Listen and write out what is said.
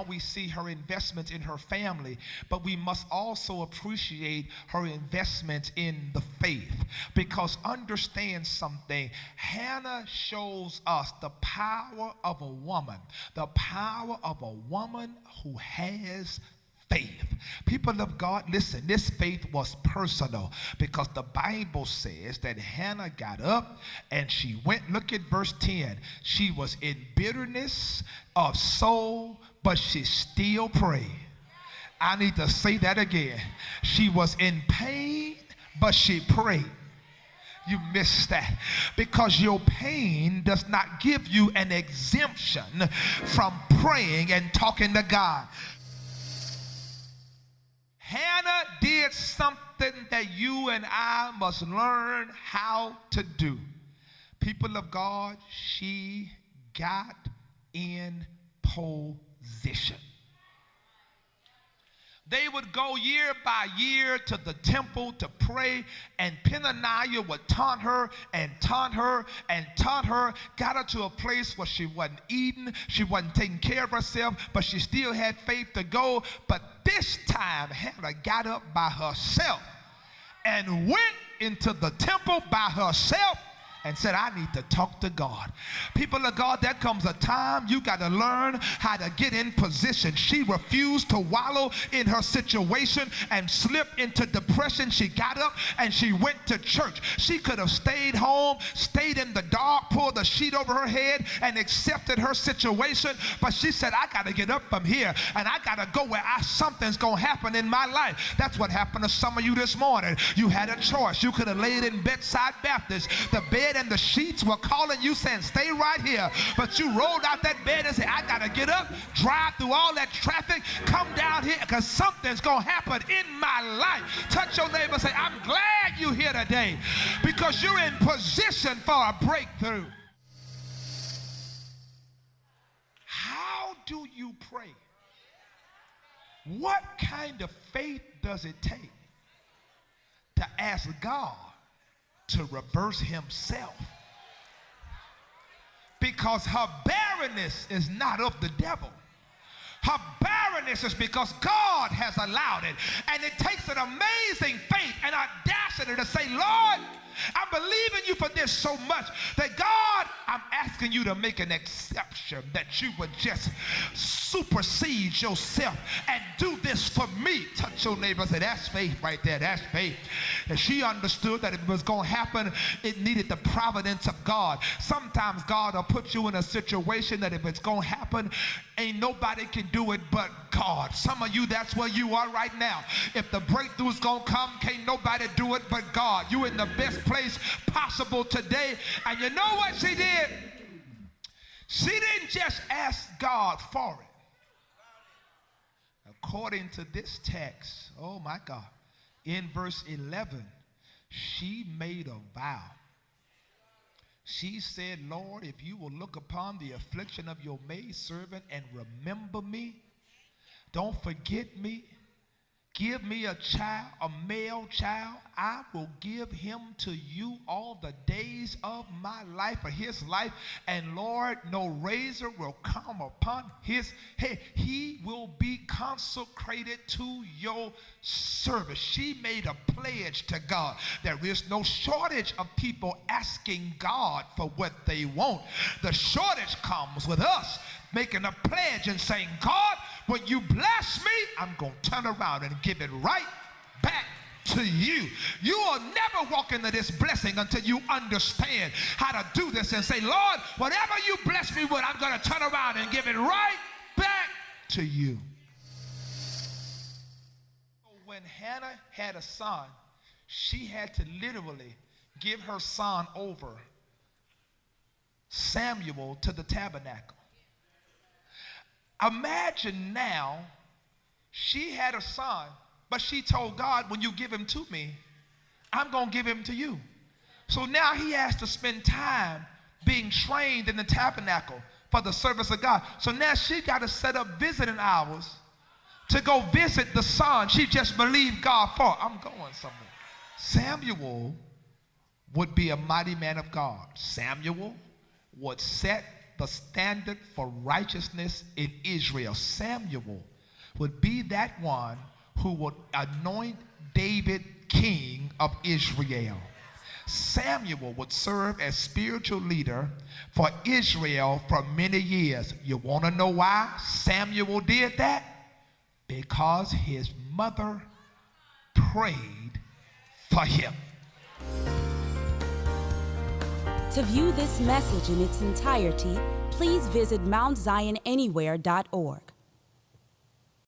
now we see her investment in her family, but we must also appreciate her investment in the faith. Because understand something, Hannah shows us the power of a woman, who has faith. People of God, listen, this faith was personal because the Bible says that Hannah got up and she went. Look at verse 10. She was in bitterness of soul, but she still prayed. I need to say that again. She was in pain, but she prayed. You missed that because your pain does not give you an exemption from praying and talking to God. Hannah did something that you and I must learn how to do. People of God, she got in position. They would go year by year to the temple to pray, and Peninnah would taunt her and taunt her and taunt her, got her to a place where she wasn't eating, she wasn't taking care of herself, but she still had faith to go. But this time, Hannah got up by herself and went into the temple by herself and said, I need to talk to God. People of God, there comes a time you got to learn how to get in position. She refused to wallow in her situation and slip into depression. She got up and she went to church. She could have stayed home, stayed in the dark, pulled a sheet over her head and accepted her situation. But she said, I got to get up from here and I got to go where something's going to happen in my life. That's what happened to some of you this morning. You had a choice. You could have laid in Bedside Baptist. The bed and the sheets were calling you saying, stay right here. But you rolled out that bed and said, I got to get up, drive through all that traffic, come down here because something's going to happen in my life. Touch your neighbor and say, I'm glad you're here today because you're in position for a breakthrough. How do you pray? What kind of faith does it take to ask God to reverse himself? Because her barrenness is not of the devil. Her barrenness is because God has allowed it. And it takes an amazing faith and audacity to say, Lord, I believe in you for this so much that God, I'm asking you to make an exception, that you would just supersede yourself and do this for me. Touch your neighbor and say, that's faith right there. That's faith. And she understood that if it was going to happen, it needed the providence of God. Sometimes God will put you in a situation that if it's going to happen, ain't nobody can do it but God. Some of you, that's where you are right now. If the breakthrough's going to come, can't nobody do it but God. You in the best place possible today. And you know what she did? She didn't just ask God for it. According to this text, oh my God, in verse 11, she made a vow. She said, Lord, if you will look upon the affliction of your maidservant and remember me, don't forget me, give me a child, a male child, I will give him to you all the days of my life, or his life, and Lord, no razor will come upon his head. He will be consecrated to your service. She made a pledge to God. There is no shortage of people asking God for what they want. The shortage comes with us making a pledge and saying, God, when you bless me, I'm going to turn around and give it right back to you. You will never walk into this blessing until you understand how to do this and say, Lord, whatever you bless me with, I'm going to turn around and give it right back to you. When Hannah had a son, she had to literally give her son over, Samuel, to the tabernacle. Imagine now, she had a son, but she told God, when you give him to me, I'm going to give him to you. So now he has to spend time being trained in the tabernacle for the service of God. So now she got to set up visiting hours to go visit the son she just believed God for. I'm going somewhere. Samuel would be a mighty man of God. Samuel would set the standard for righteousness in Israel. Samuel would be that one who would anoint David king of Israel. Samuel would serve as spiritual leader for Israel for many years. You want to know why Samuel did that? Because his mother prayed for him. To view this message in its entirety, please visit MountZionAnywhere.org.